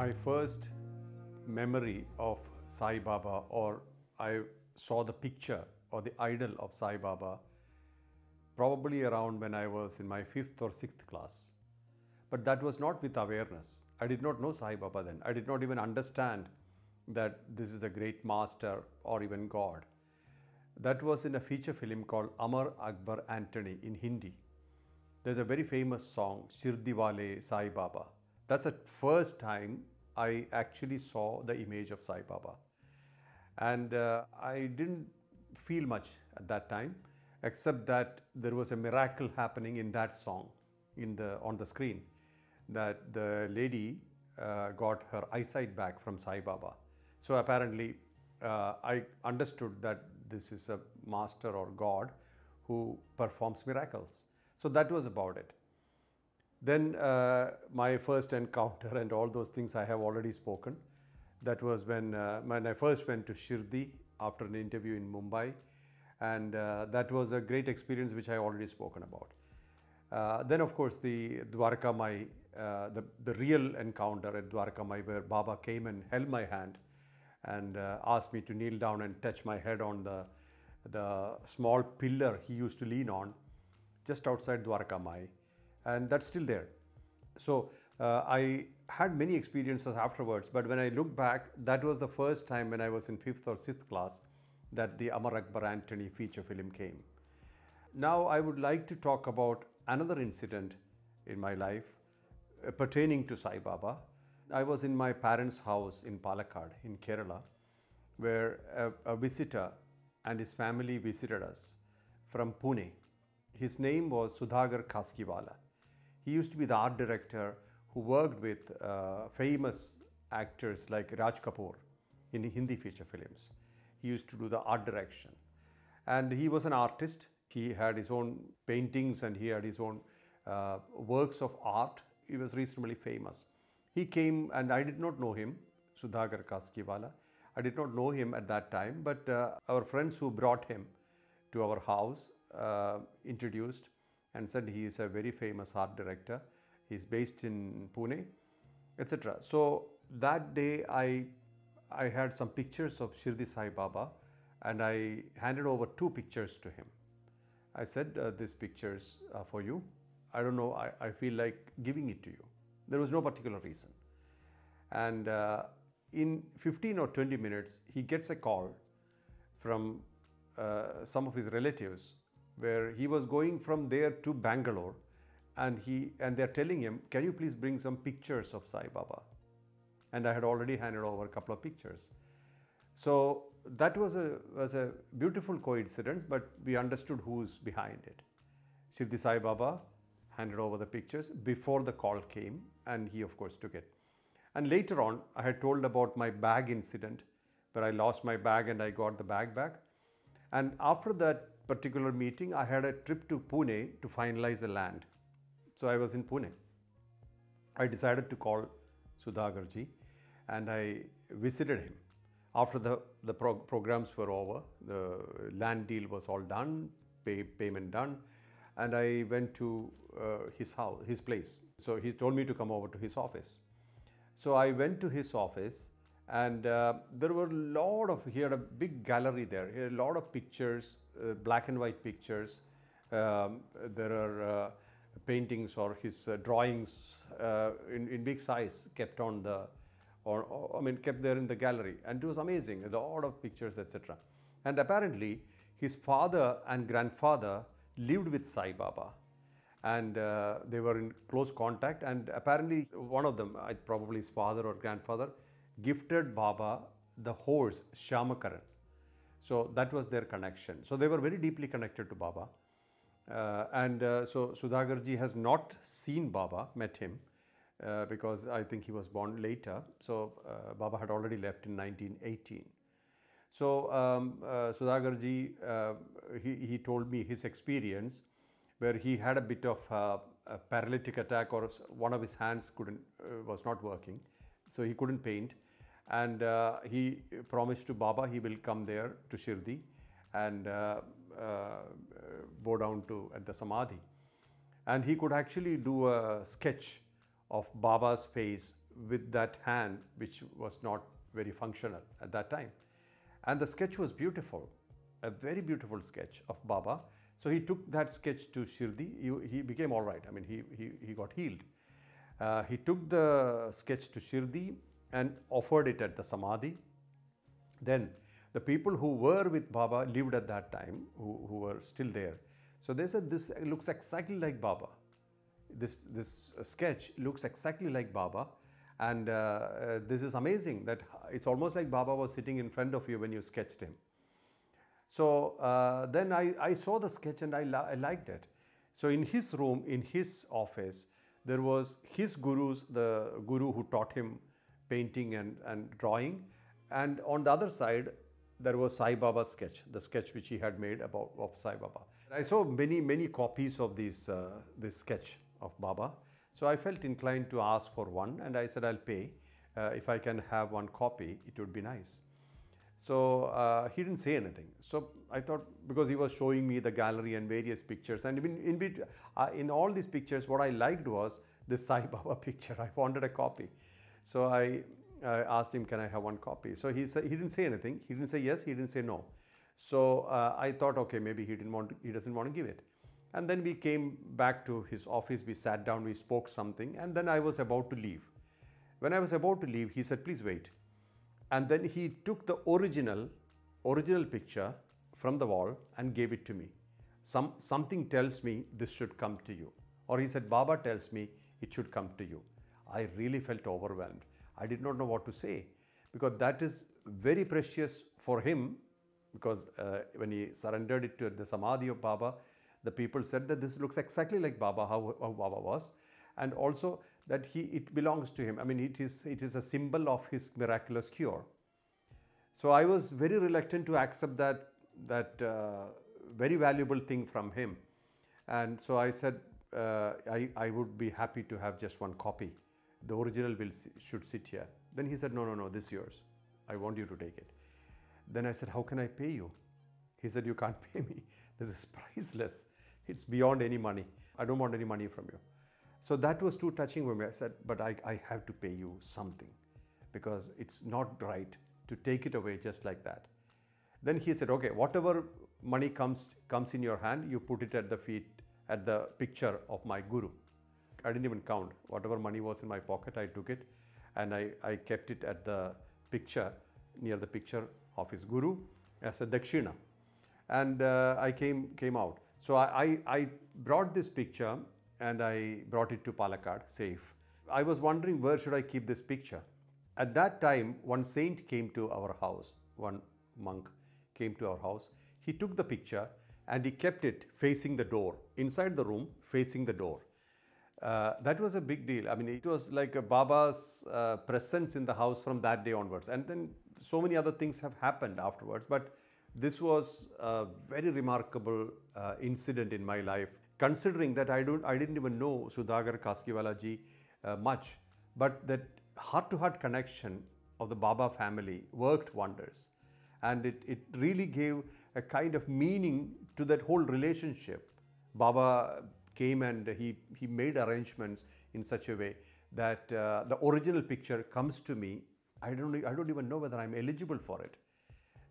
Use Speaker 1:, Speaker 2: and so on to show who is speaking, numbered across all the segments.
Speaker 1: My first memory of Sai Baba, or I saw the picture or the idol of Sai Baba, probably around when I was in my 5th or 6th class. But that was not with awareness. I did not know Sai Baba then. I did not even understand that this is a great master or even God. That was in a feature film called Amar Akbar Antony in Hindi. There's a very famous song, Shirdi Sai Baba. That's the first time I actually saw the image of Sai Baba. And I didn't feel much at that time, except that there was a miracle happening in that song on the screen, that the lady got her eyesight back from Sai Baba. So apparently I understood that this is a master or God who performs miracles. So that was about it. Then my first encounter and all those things I have already spoken. That was when I first went to Shirdi after an interview in Mumbai, and that was a great experience which I already spoken about. Then of course the Dwarka Mai, the real encounter at Dwarka Mai, where Baba came and held my hand and asked me to kneel down and touch my head on the small pillar he used to lean on just outside Dwarka Mai, and that's still there. So I had many experiences afterwards, but when I look back, that was the first time when I was in 5th or 6th class that the Amar Akbar Antony feature film came. Now I would like to talk about another incident in my life pertaining to Sai Baba. I was in my parents' house in Palakkad in Kerala, where a visitor and his family visited us from Pune. His name was Sudhakar Khasgiwale. He used to be the art director who worked with famous actors like Raj Kapoor in Hindi feature films. He used to do the art direction. And he was an artist. He had his own paintings and he had his own works of art. He was reasonably famous. He came, and I did not know him, Sudhakar Khasgiwale. I did not know him at that time, but our friends who brought him to our house introduced and said he is a very famous art director. He's based in Pune, etc. So that day I had some pictures of Shirdi Sai Baba, and I handed over 2 pictures to him. I said, these pictures are for you. I don't know, I feel like giving it to you. There was no particular reason. And in 15 or 20 minutes, he gets a call from some of his relatives, where he was going from there to Bangalore, and they're telling him, can you please bring some pictures of Sai Baba? And I had already handed over a couple of pictures. So that was a beautiful coincidence, but we understood who's behind it. Shirdi Sai Baba handed over the pictures before the call came, and he of course took it. And later on, I had told about my bag incident, where I lost my bag and I got the bag back. And after that particular meeting, I had a trip to Pune to finalize the land. So I was in Pune. I decided to call Sudhakarji, and I visited him. After the programs were over, the land deal was all done, payment done, and I went to his place. So he told me to come over to his office. So I went to his office, and there were he had a big gallery there. He had a lot of pictures, black and white pictures. There are paintings or his drawings in big size kept kept there in the gallery. And it was amazing, a lot of pictures, etc. And apparently his father and grandfather lived with Sai Baba, and they were in close contact, and apparently one of them, probably his father or grandfather, gifted Baba the horse Shyamakaran. So that was their connection. So they were very deeply connected to Baba. So Sudhakarji has not seen Baba, met him, because I think he was born later. So Baba had already left in 1918. So Sudhakarji, he told me his experience, where he had a bit of a paralytic attack, or one of his hands was not working, so he couldn't paint. And he promised to Baba he will come there to Shirdi and bow down at the Samadhi. And he could actually do a sketch of Baba's face with that hand which was not very functional at that time. And the sketch was beautiful, a very beautiful sketch of Baba. So he took that sketch to Shirdi. He became all right. I mean, he got healed. He took the sketch to Shirdi and offered it at the Samadhi. Then the people who were with Baba lived at that time, who were still there. So they said, this looks exactly like Baba. This sketch looks exactly like Baba. And this is amazing that it's almost like Baba was sitting in front of you when you sketched him. So then I saw the sketch and I liked it. So in his room, in his office, there was his gurus, the guru who taught him painting and drawing. And on the other side, there was Sai Baba's sketch, the sketch which he had made of Sai Baba. I saw many copies of this sketch of Baba. So I felt inclined to ask for one, and I said, I'll pay. If I can have one copy, it would be nice. So he didn't say anything. So I thought, because he was showing me the gallery and various pictures, and in all these pictures, what I liked was this Sai Baba picture. I wanted a copy. So I asked him, can I have one copy? So he didn't say anything. He didn't say yes, he didn't say no. So I thought, okay, maybe he doesn't want to give it. And then we came back to his office, we sat down, we spoke something, and then I was about to leave. When I was about to leave, he said, please wait. And then he took the original picture from the wall and gave it to me. Something tells me this should come to you. Or he said, Baba tells me it should come to you. I really felt overwhelmed. I did not know what to say, because that is very precious for him, because when he surrendered it to the Samadhi of Baba, the people said that this looks exactly like Baba, how Baba was, and also that it belongs to him. I mean, it is a symbol of his miraculous cure. So I was very reluctant to accept that very valuable thing from him. And so I said, I would be happy to have just one copy. The original should sit here. Then he said, no, this is yours. I want you to take it. Then I said, how can I pay you? He said, you can't pay me. This is priceless. It's beyond any money. I don't want any money from you. So that was too touching for me. I said, but I have to pay you something, because it's not right to take it away just like that. Then he said, okay, whatever money comes in your hand, you put it at the feet, at the picture of my guru. I didn't even count. Whatever money was in my pocket, I took it and I kept it at the picture, near the picture of his guru as a dakshina. And I came out. So I brought this picture and I brought it to Palakkad, safe. I was wondering, where should I keep this picture? At that time, one saint came to our house, one monk came to our house. He took the picture and he kept it facing the door, inside the room, facing the door. That was a big deal. I mean, it was like a Baba's presence in the house from that day onwards. And then so many other things have happened afterwards. But this was a very remarkable incident in my life, considering that I didn't even know Sudhakar Khasgiwale ji much, but that heart-to-heart connection of the Baba family worked wonders. And it really gave a kind of meaning to that whole relationship. Baba came and he made arrangements in such a way that the original picture comes to me. I don't even know whether I'm eligible for it,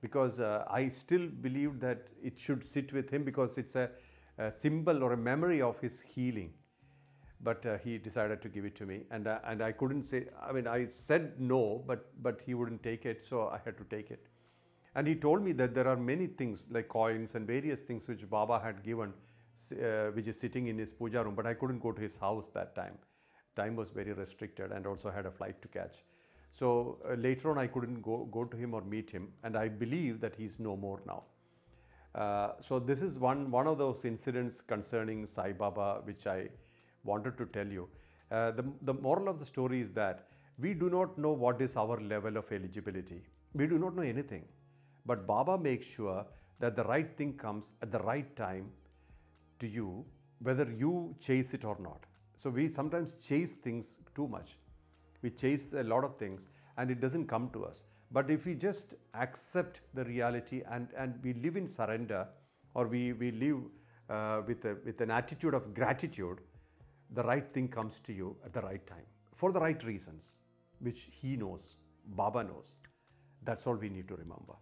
Speaker 1: because I still believed that it should sit with him, because it's a symbol or a memory of his healing. But he decided to give it to me, and I couldn't say, I mean, I said no, but he wouldn't take it, so I had to take it. And he told me that there are many things like coins and various things which Baba had given, which is sitting in his puja room, but I couldn't go to his house that time. Time was very restricted and also had a flight to catch. So later on I couldn't go to him or meet him, and I believe that he's no more now. So this is one of those incidents concerning Sai Baba which I wanted to tell you. The moral of the story is that we do not know what is our level of eligibility. We do not know anything. But Baba makes sure that the right thing comes at the right time to you, whether you chase it or not. So we sometimes chase things too much. We chase a lot of things and it doesn't come to us. But if we just accept the reality and we live in surrender, or we live with an attitude of gratitude, the right thing comes to you at the right time, for the right reasons. which he knows, Baba knows. That's all we need to remember.